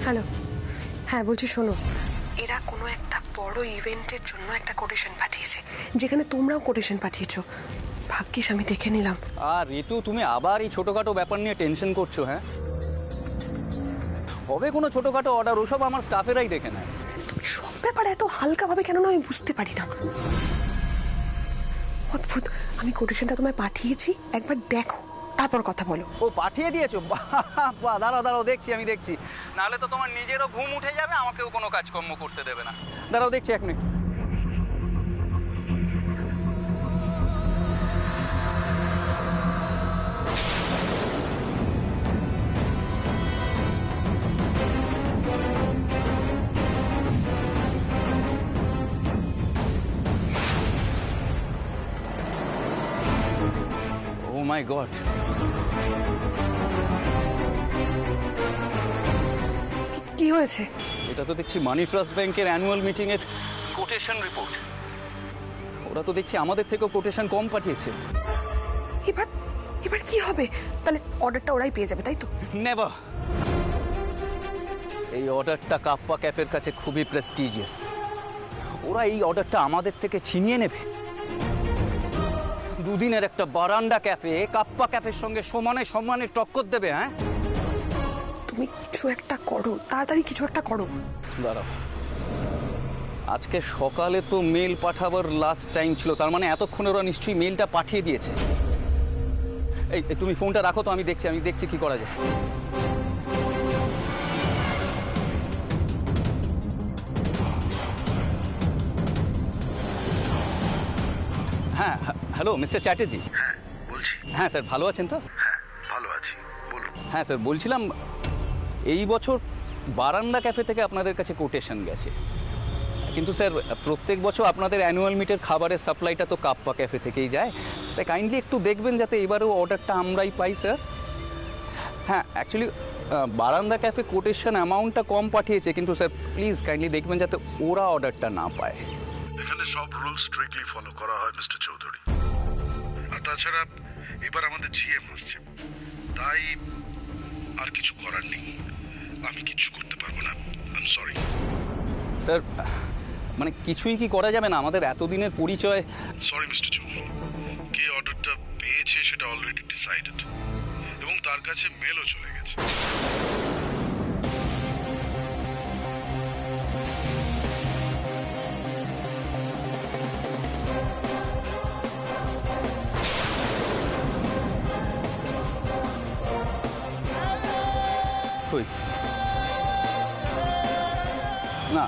Hello, হ্যাঁ বলছি শোনো, এরা কোনো একটা বড় ইভেন্টের জন্য একটা কোটেশন পাঠিয়েছে, যেখানে তোমরাও কোটেশন পাঠিয়েছো। ভাগ্যিস আমি দেখে নিলাম। আর ঋতু, তুমি আবার এই ছোটোখাটো ব্যাপার নিয়ে টেনশন করছো? হ্যাঁ, হবে কোনো ছোটোখাটো অর্ডার, ওসব আমার স্টাফেরাই দেখে নেয়। তুমি সব ব্যাপারে এত হালকাভাবে কেন না আমি বুঝতে পারি না। অদ্ভুত। আমি কোটেশনটা তোমায় পাঠিয়েছি, একবার দেখো তারপর কথা বলো। ও পাঠিয়ে দিয়েছো? বাহ, দাঁড়াও দাঁড়াও, দেখছি, আমি দেখছি। নাহলে তো তোমার নিজেরও ঘুম উঠে যাবে, আমাকেও কোনো কাজকর্ম করতে দেবে না। দাঁড়াও, দেখছি, এক মিনিট। ও মাই গড, কি হয়েছে? এটা তো দেখছি মানি ট্রাস্ট ব্যাংকের অ্যানুয়াল মিটিংয়ের কোটেশন রিপোর্ট। ওরা তো দেখছি আমাদের থেকেও কোটেশন কম পাঠিয়েছে। এবার এবার কি হবে? তাহলে অর্ডারটা ওরাই পেয়ে যাবে, তাই তো? নেভার। এই অর্ডারটা কাপ্পা ক্যাফের কাছে খুবই প্রেস্টিজিয়াস। ওরা এই অর্ডারটা আমাদের থেকে ছিনিয়ে নেবে। দুদিনের একটা বারান্দা ক্যাফে কাপ্পা ক্যাফের সঙ্গে সমানে সমানে টক্কর দেবে। হ্যাঁ, তুমি কিছু একটা করো, তাড়াতাড়ি কিছু একটা করো। দাঁড়াও, আজকে সকালে তো মেল পাঠাবার লাস্ট টাইম ছিল, তার মানে এতক্ষণে ওরা নিশ্চয়ই মেলটা পাঠিয়ে দিয়েছে। এই তুমি ফোনটা রাখো তো, আমি দেখছি কি করা যায়। হ্যাঁ, হ্যালো মিস্টার চ্যাটার্জি। হ্যাঁ বলছি। হ্যাঁ স্যার, ভালো আছেন তো? হ্যাঁ ভালো আছি, বলুন। হ্যাঁ স্যার, বলছিলাম এই বছর বারান্দা ক্যাফে থেকে আপনাদের কাছে কোটেশন গেছে, কিন্তু স্যার প্রত্যেক বছর আপনাদের অ্যানুয়াল মিটের খাবারের সাপ্লাইটা তো কাপ্পা ক্যাফে থেকেই যায়, তাই কাইন্ডলি একটু দেখবেন যাতে এবারেও অর্ডারটা আমরাই পাই স্যার। হ্যাঁ, অ্যাকচুয়ালি বারান্দা ক্যাফে কোটেশন অ্যামাউন্টটা কম পাঠিয়েছে, কিন্তু স্যার প্লিজ কাইন্ডলি দেখবেন যাতে ওরা অর্ডারটা না পায়। এখানে সব রুল স্ট্রিক্টলি ফলো করা হয় মিস্টার চৌধুরী। আর তাছাড়া এবার আমাদের জিএম আসছে, তাই আর কিছু করার নেই। আমি কিচ্ছু করতে পারবো না, আই এম সরি। স্যার মানে কিছুই কি করা যাবে না? আমাদের এতদিনের পরিচয়। সরি মিস্টার চৌধুরী, কে অর্ডারটা পেয়েছে সেটা অলরেডি ডিসাইডেড, এবং তার কাছে মেলও চলে গেছে। কই? না,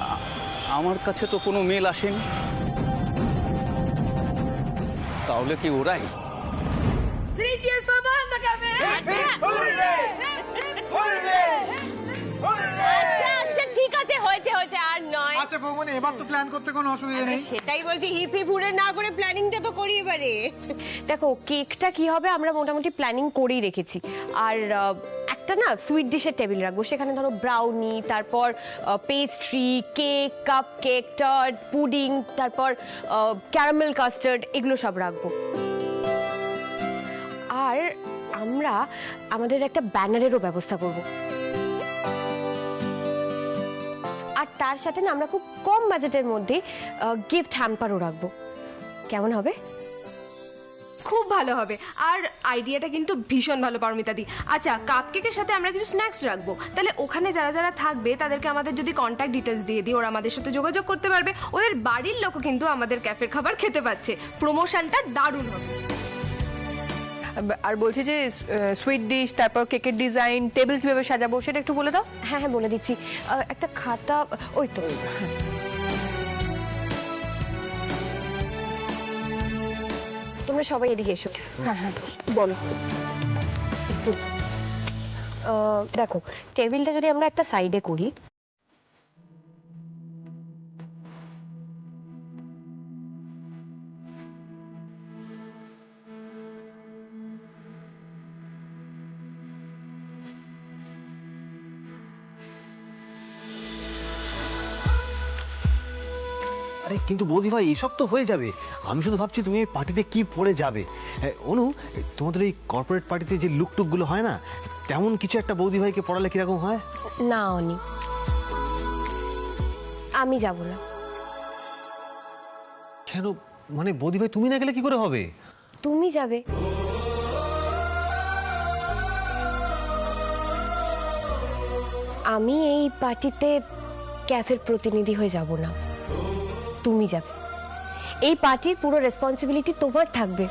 আমার কাছে তো কোনো মেল আসেনি। তাহলে কি ওরাই? Three cheers for Baranda Cafe! আচ্ছা ঠিক আছে, হয়েছে আর নয়। আচ্ছা বৌমনি, এবার তো প্ল্যান করতে কোনো অসুবিধা নেই। সেটাই বলছি, হিপ হিপ হুড়ে না করে প্ল্যানিংটা তো করি এবারে। দেখো কেকটা কি হবে আমরা মোটামুটি প্ল্যানিং করেই রেখেছি। আর একটা না সুইট ডিশের টেবিল রাখবো, সেখানে ধরো ব্রাউনি, তারপর pastry, cake, cup cake, tart, pudding, তারপর ক্যারামেল কাস্টার্ড, এগুলো সব রাখবো। আর আমরা আমাদের একটা ব্যানারেরও ব্যবস্থা করব। আর তার সাথে না আমরা খুব কম বাজেটের মধ্যে গিফট হ্যাম্পারও রাখবো। কেমন হবে? খুব ভালো হবে। আর আইডিয়াটা কিন্তু ভীষণ ভালো পারমিতাদি। আচ্ছা, কাপকেকের সাথে আমরা কিছু স্ন্যাক্স রাখবো, তাহলে ওখানে যারা যারা থাকবে তাদেরকে আমাদের যদি কন্ট্যাক্ট ডিটেলস দিয়ে দিই, ওরা আমাদের সাথে যোগাযোগ করতে পারবে। ওদের বাড়ির লোকও কিন্তু আমাদের ক্যাফের খাবার খেতে পাচ্ছে। প্রমোশনটা দারুণ হবে। আর বলছি যে সুইট ডিশ, তারপর কেকের ডিজাইন, টেবিল কিভাবে সাজাবো সেটা একটু বলে দাও। হ্যাঁ বলে দিচ্ছি। একটা খাতা, ওই তো। তোমরা সবাই এদিকে এসো। হ্যাঁ বলো। দেখো, টেবিলটা যদি আমরা একটা সাইডে করি, আরে কিন্তু বৌদি ভাই, এসব তো হয়ে যাবে। আমি শুধু ভাবছি তুমি এই পার্টিতে কি পরে যাবে। অনু, তোমাদের এই কর্পোরেট পার্টিতে যে লুক টুকগুলো হয় না, তেমন কিছু একটা বৌদি ভাইকে পড়ালে কিরকম হয়? না অনি, আমি যাব না। কেন, মানে বৌদি ভাই তুমি না গেলে কি করে হবে? তুমি যাবে। আমি এই পার্টিতে ক্যাফের প্রতিনিধি হয়ে যাব না, তুমি যাবে। এই পার্টির পুরো রেসপন্সিবিলিটি তোমার থাকবে।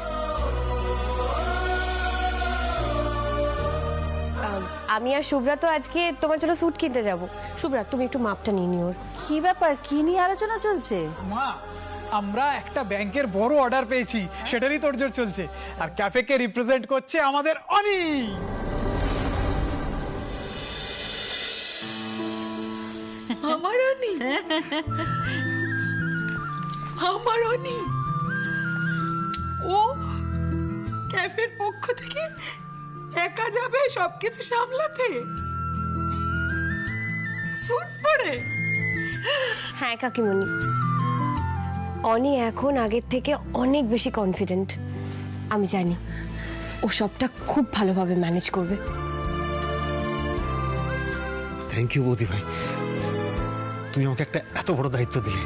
আমি আর শুভ্রা তো আজকে তোমার জন্য স্যুট কিনতে যাব। শুভ্রা, তুমি একটু মাপটা নিয়ে নিও। কি ব্যাপার, কি নিয়ে আলোচনা চলছে? মা, আমরা একটা ব্যাংকের বড় অর্ডার পেয়েছি, সেটারই তোড়জোড় চলছে। আর ক্যাফেকে রিপ্রেজেন্ট করছে আমাদের অনি। আমার অনি, আমার অনি, ও ক্যাফের পক্ষ থেকে একা যাবে সবকিছু সামলাতে, স্যুট পরে? হ্যাঁ কাকিমণি, অনি এখন আগের থেকে অনেক বেশি কনফিডেন্ট। আমি জানি ও সবটা খুব ভালোভাবে ম্যানেজ করবে। থ্যাংক ইউ বৌদি ভাই, তুমি আমাকে একটা এত বড় দায়িত্ব দিলে।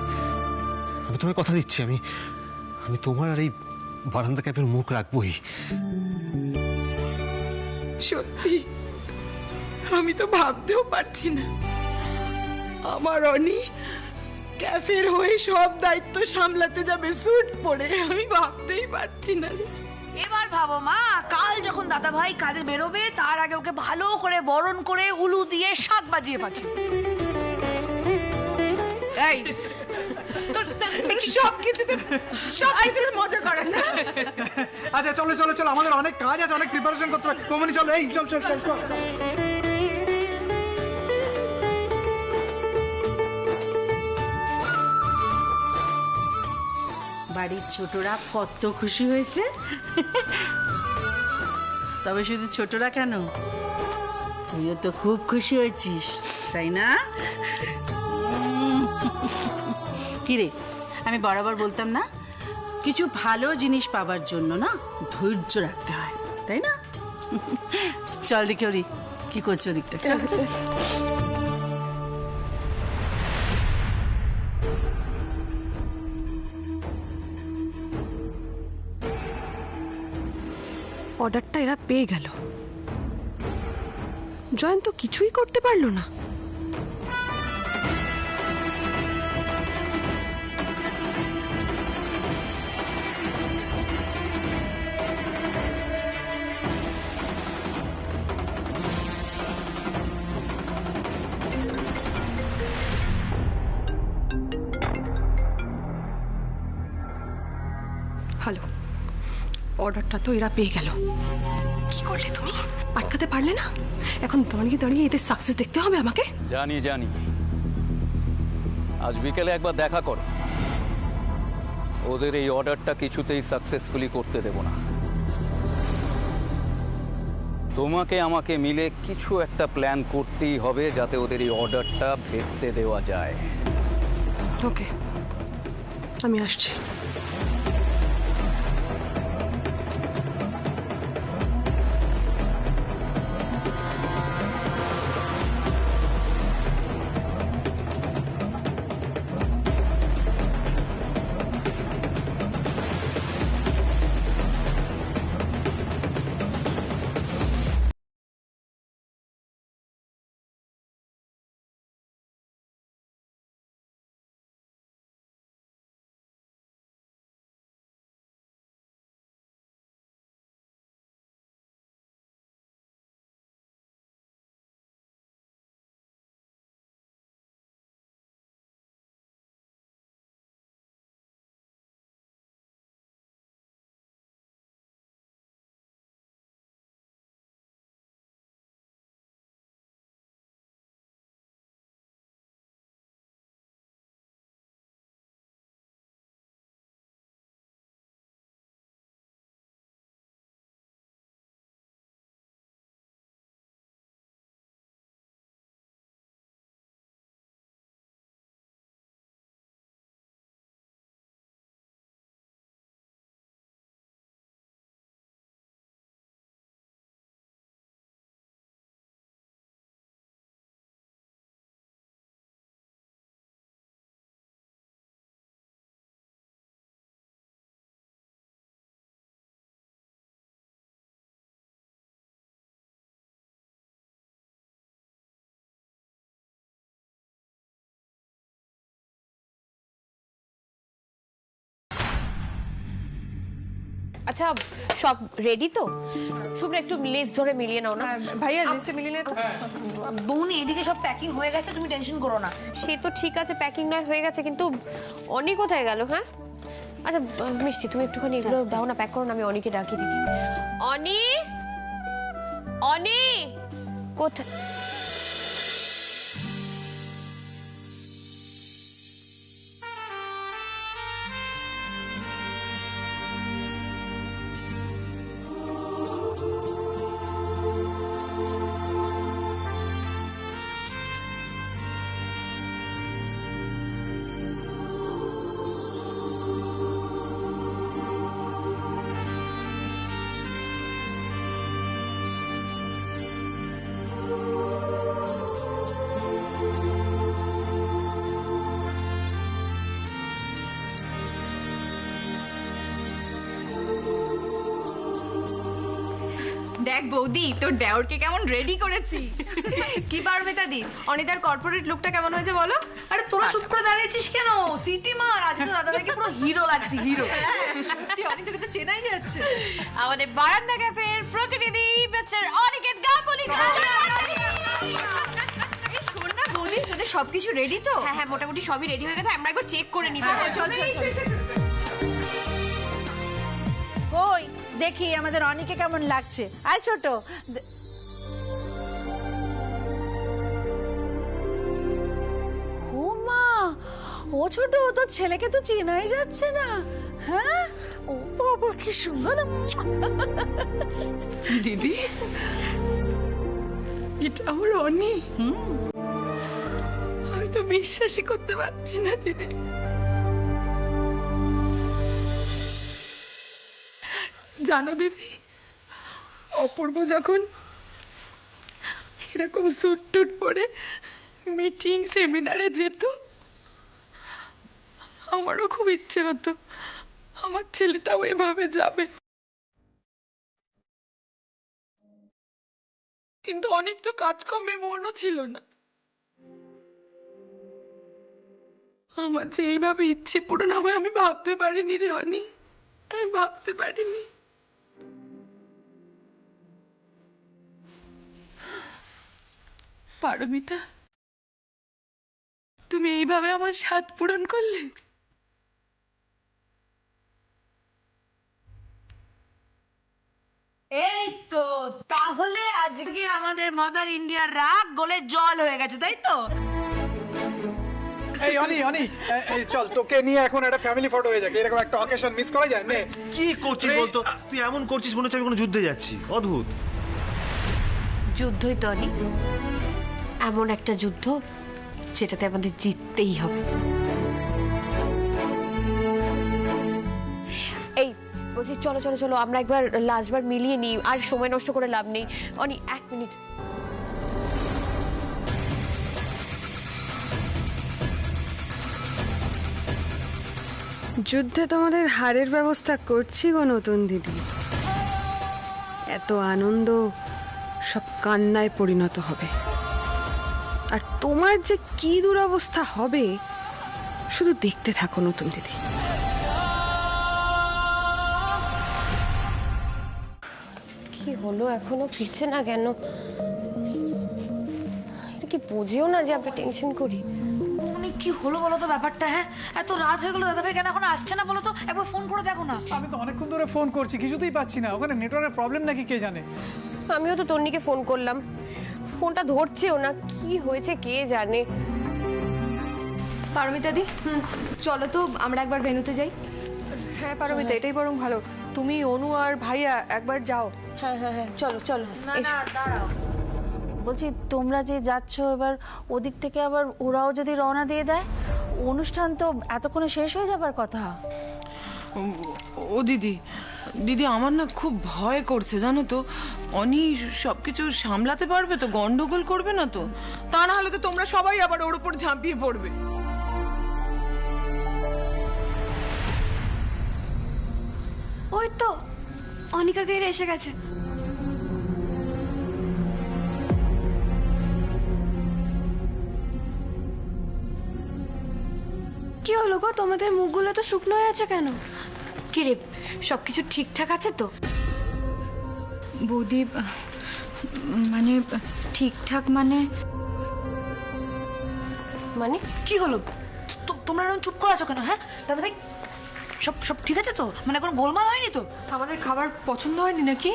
আমি তোমায় কথা দিচ্ছি, আমি তোমার আর এই বারান্দা ক্যাফের মুখ রাখবোই। সত্যি আমি তো ভাবতেও পারছি না আমার অনি ক্যাফের হয়ে সব দায়িত্ব সামলাতে যাবে স্যুট পরে। আমি ভাবতেই পারছি না রে। এবার ভাবো মা, কাল যখন দাদা ভাই কাজে বেরোবে তার আগে ওকে ভালো করে বরণ করে উলু দিয়ে শাক বাজিয়ে পাঠিয়ে। এই সবকিছুতে মজা করে না? আচ্ছা চলো চলো চলো, আমাদের অনেক কাজ আছে, অনেক প্রিপারেশন করতে হবে। কমনি চলো, এই চল চল চল চল। বাড়ির ছোটরা কত খুশি হয়েছে। তবে শুধু ছোটরা কেন, তুইও তো খুব খুশি হয়েছিস, তাই না? কিরে, আমি বরাবর বলতাম না, কিছু ভালো জিনিস পাবার জন্য না ধৈর্য রাখতে হয়, তাই না? চল দেখি ওরি কি করছো দিকটা। চল চল। অর্ডারটা এরা পেয়ে গেল, জয়ন্ত কিছুই করতে পারলো না। হ্যালো, অর্ডারটা তো এরা পেয়ে গেল। কি করলে তুমি? আটকাতে পারলে না? এখন দাঁড়িয়ে দাঁড়িয়ে এদের সাকসেস দেখতে হবে আমাকে। জানি জানি, আজ বিকেলে একবার দেখা করো। ওদের এই অর্ডারটা কিছুতেই সাকসেসফুলি করতে দেব না। তোমাকে আমাকে মিলে কিছু একটা প্ল্যান করতেই হবে যাতে ওদের এই অর্ডারটা ভেস্তে দেওয়া যায়। ওকে, আমি আসছি। আচ্ছা সব রেডি তো? শুভ্রা একটু লিস্ট ধরে মিলিয়ে নাও না। ভাইয়া লিস্টে মিলিয়ে নে তো। বৌনি এদিকে সব প্যাকিং হয়ে গেছে, তুমি টেনশন করো না। সে তো ঠিক আছে, প্যাকিং নয় হয়ে গেছে, কিন্তু অনি কোথায় গেল? হ্যাঁ আচ্ছা মিষ্টি তুমি একটুখানি এগুলো দাও না, প্যাক করো না, আমি অনিকে ডাকি দেখি। অনি, অনি কোথায়? দেখ বৌদি তোর দেওরকে কেমন রেডি করেছি। কি পারমিতা দি, অনিতার কর্পোরেট লুকটা কেমন হয়েছে বলো? আরে তোরা চুপ করে দাঁড়িয়েছিস কেন? সিটি মার, আজকে তো দাদাভাইকে পুরো হিরো লাগছে, হিরো। সত্যি অনিতাকে তো চেনাই যাচ্ছে। আমাদের বারান্দা ক্যাফের প্রতিনিধি মিস্টার অনিকেত গাঙ্গুলি। এই শোন না বৌদি, তোদের সবকিছু রেডি তো? হ্যাঁ হ্যাঁ মোটামুটি সবই রেডি হয়ে গেছে, আমরা একবার চেক করে নিব। চল চল চল। কই দেখি আমাদের অনিকে কেমন লাগছে। আয় ছোট। ও মা, ও ছোট, তো ছেলেকে তো চেনাই যাচ্ছে না। হ্যাঁ, ও বাবা কি সুন্দর। দিদি, এটা আমার অনি। আমি তো বিশ্বাসই করতে পারছি না দিদি। জানো দিদি, অপূর্ব যখন এরকম স্যুট টুট পরে মিটিং সেমিনারে যেত, আমারও খুব ইচ্ছে হতো আমার ছেলেটাও এভাবে যাবে। কিন্তু অনেক তো কাজকর্মে মনও ছিল না। আমার যে এইভাবে ইচ্ছে পূরণ হবে আমি ভাবতে পারিনি রে অনি, আমি ভাবতে পারিনি। পারমিতা, তুমি এইভাবে আমার স্বাদ পূরণ করলে। এই তো, তাহলে আজকে আমাদের মাদার ইন্ডিয়ার রাগ গলে জল হয়ে গেছে, তাই তো? এই অনি, অনি এই চল, তোকে নিয়ে এখন একটা ফ্যামিলি ফটো হয়ে যাক। এরকম একটা অকেশন মিস করা যায় না। কি করছিস বলতো? তুই এমন করছিস মনে হচ্ছে আমি কোনো যুদ্ধে যাচ্ছি। অদ্ভুত। যুদ্ধই তো অনি, এমন একটা যুদ্ধ যেটাতে আমাদের জিততেই হবে। এই বলছি চলো চলো চলো, আমরা একবার লাস্টবার মিলিয়ে নিই, আর সময় নষ্ট করে লাভ নেই। অনি এক মিনিট। যুদ্ধে তোমাদের হারের ব্যবস্থা করছি গো নতুন দিদি। এত আনন্দ সব কান্নায় পরিণত হবে, আর তোমার যে কি দুরবস্থা হবে শুধু দেখতে থাকো নতুন দিদি। কি হলো, এখনো ফিরছে না কেন? এটা কি বোঝেও না যে আমরা টেনশন করি? বৌনি কি হলো বলো তো ব্যাপারটা? হ্যাঁ, এত রাত হয়ে গেল, দাদাভাই কেন এখন আসছে না বলো তো? একবার ফোন করে দেখো না। আমি তো অনেকক্ষণ ধরে ফোন করছি, কিছুতেই পাচ্ছি না। ওখানে নেটওয়ার্কের প্রবলেম নাকি কে জানে। আমিও তো তন্নিকে ফোন করলাম, ফোনটা ধরছেও না, কি হয়েছে কে জানে। পারমিতা দি চলো তো আমরা একবার ভেন্যুতে যাই। হ্যাঁ পারমিতা, এটাই বরং ভালো। তুমি, অনু আর ভাইয়া একবার যাও। হ্যাঁ হ্যাঁ হ্যাঁ চলো চলো। এসো। বলছি তোমরা যে যাচ্ছ, এবার ওদিক থেকে আবার ওরাও যদি রওনা দিয়ে দেয়, অনুষ্ঠান তো এতক্ষণে শেষ হয়ে যাবার কথা। ও দিদি, দিদি আমার না খুব ভয় করছে জানো তো। অনি সবকিছু সামলাতে পারবে তো? গন্ডগোল করবে না তো? তা না হলে তো তোমরা সবাই আবার ওর উপর ঝাঁপিয়ে পড়বে। ওই তো অনিকা গের এসে গেছে। কি হলো গো, তোমাদের মুখগুলো তো শুকনো হয়ে আছে কেন? কি রে, সবকিছু ঠিকঠাক আছে তো? বৌদি, মানে ঠিকঠাক মানে মানে কি হলো? তোমরা এরকম চুপ করে আছো কেন? হ্যাঁ দাদা ভাই, সব সব ঠিক আছে তো? মানে কোনো গোলমাল হয়নি তো? আমাদের খাবার পছন্দ হয়নি নাকি?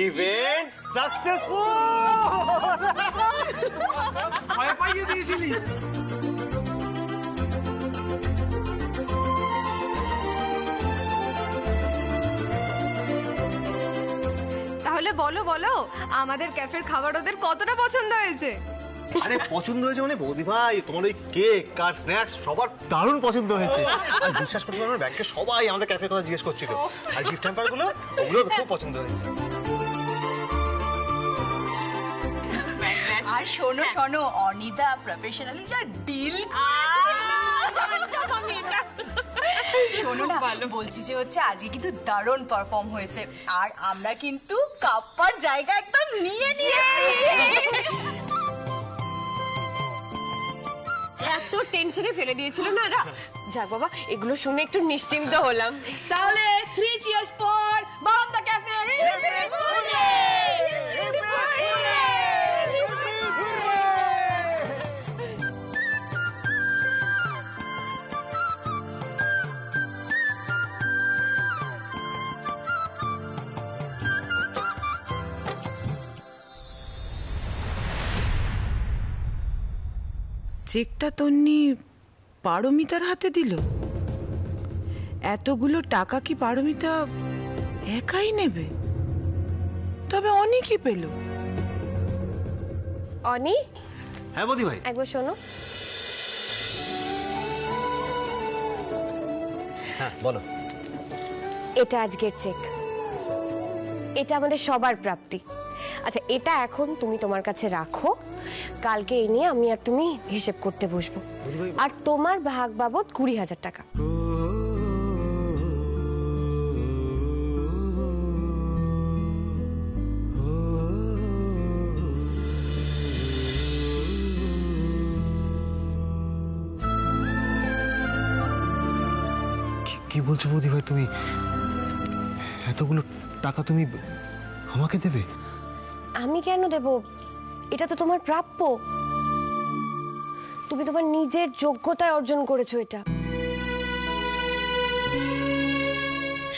Event successful! ভয় পাইয়ে দিয়েছিলি। তাহলে বলো বলো, আমাদের ক্যাফের খাবার ওদের কতটা পছন্দ হয়েছে? আরে পছন্দ হয়েছে মানে বৌদি ভাই, তোমার ওই কেক আর স্ন্যাক্স সবার দারুণ পছন্দ হয়েছে। আর বিশ্বাস করতে পারবে না, ব্যাংকে সবাই আমাদের ক্যাফের কথা জিজ্ঞেস করছিল। আর গিফট হ্যাম্পার গুলো, ওগুলো তো খুব পছন্দ হয়েছে। আর শোনো শোনো, অনিতা প্রফেশনালি যা ডিল শোনো না, বলছি যে হচ্ছে আজকে কিন্তু দারুণ পারফর্ম হয়েছে, আর আমরা কিন্তু কাপ্পার জায়গা একদম নিয়ে নিয়েছি। এত টেনশনে ফেলে দিয়েছিল না এরা। যাক বাবা, এগুলো শুনে একটু নিশ্চিন্ত হলাম। তাহলে 3 চিয়ার্স ফর বারান্দা ক্যাফে। চেকটা তন্নি পারমিতার হাতে দিল? এতগুলো টাকা কি পারমিতা একাই নেবে? তবে অনি কি পেল? অনি, হ্যাঁ বৌদি ভাই। একবার শোনো। হ্যাঁ বলো। এটা আজকের চেক, এটা আমাদের সবার প্রাপ্তি। আচ্ছা, এটা এখন তুমি তোমার কাছে রাখো, কালকে এই নিয়ে আমি আর তুমি হিসেব করতে বসবো। আর তোমার ভাগ বাবদ 20,000 টাকা। কি বলছো বৌদি ভাই তুমি? এতগুলো টাকা তুমি আমাকে দেবে? আমি কেন দেব? এটা তো তোমার প্রাপ্য। তুমি তোমার নিজের যোগ্যতায় অর্জন করেছো এটা।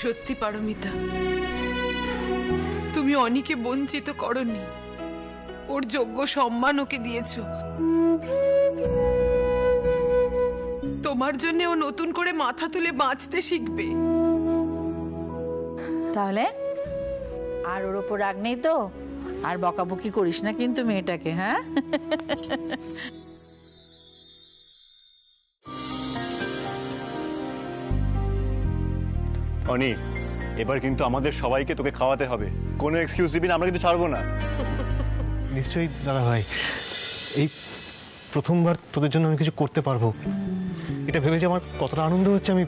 সত্যি পারমিতা, তুমি অনিকে বঞ্চিত করনি, ওর যোগ্য সম্মান ওকে দিয়েছো। তোমার জন্য ও নতুন করে মাথা তুলে বাঁচতে শিখবে। তাহলে আর ওর ওপর রাগ নেই তো? আর বকাবকি করিস না কিন্তু মেয়েটাকে, হ্যাঁ? অনি, এবার কিন্তু আমাদের সবাইকে তোকে খাওয়াতে হবে। কোনো এক্সকিউজ দিবি না, আমরা কিন্তু ছাড়বো না। নিশ্চয়ই দাদা ভাই, এই প্রথমবার তোদের জন্য আমি কিছু করতে পারবো, এটা ভেবে যে আমার কতটা আনন্দ হচ্ছে আমি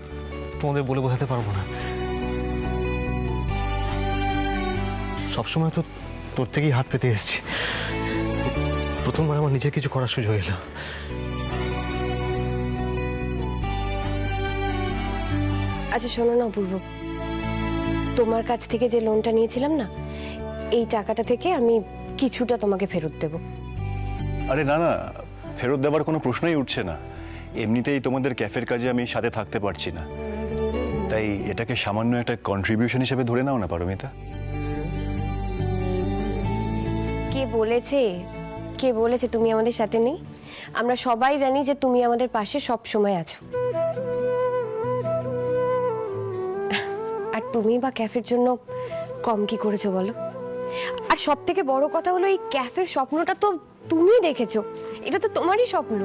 তোমাদের বলে বোঝাতে পারবো না। সবসময় তো তোর থেকেই হাত পেতে এসেছি, প্রথমবার আমার নিজের কিছু করার সুযোগ এলো। আচ্ছা শোনো না অপূর্ব, তোমার কাছ থেকে যে লোনটা নিয়েছিলাম না, এই টাকাটা থেকে আমি কিছুটা তোমাকে ফেরত দেব। আরে না না, ফেরত দেওয়ার কোনো প্রশ্নই উঠছে না। এমনিতেই তোমাদের ক্যাফের কাজে আমি সাথে থাকতে পারছি না, তাই এটাকে সামান্য একটা কন্ট্রিবিউশন হিসেবে ধরে নাও না পারমিতা। কে বলেছে তুমি আমাদের সাথে নেই? আমরা সবাই জানি যে তুমি আমাদের পাশে সব সময় আছো। আর তুমি বা ক্যাফের জন্য কম কি করেছো বলো? আর সব থেকে বড় কথা হলো, এই ক্যাফের স্বপ্নটা তো তুমি দেখেছো, এটা তো তোমারই স্বপ্ন।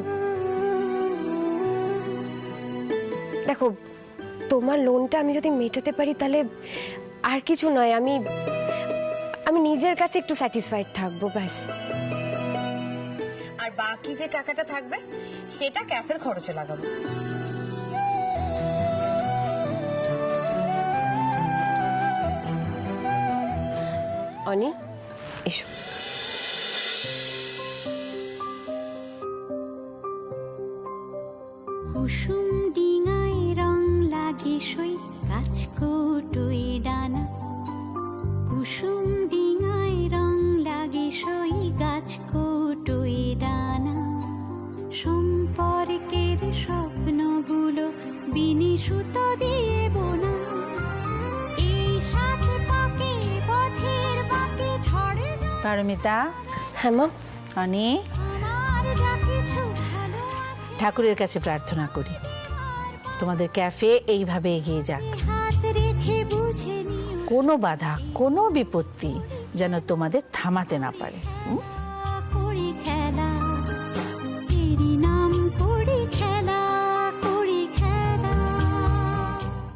দেখো, তোমার লোনটা আমি যদি মেটাতে পারি তাহলে আর কিছু নয়, আমি নিজের কাছে একটু স্যাটিসফাইড থাকবো, ব্যাস। আর বাকি যে টাকাটা থাকবে সেটা ক্যাফের খরচে লাগাবো। অনি, এসো। পারমিতা, হ্যাঁ মা। অনি, ঠাকুরের কাছে প্রার্থনা করি তোমাদের ক্যাফে এইভাবে এগিয়ে যাক, কোনো বাধা কোনো বিপত্তি যেন তোমাদের থামাতে না পারে।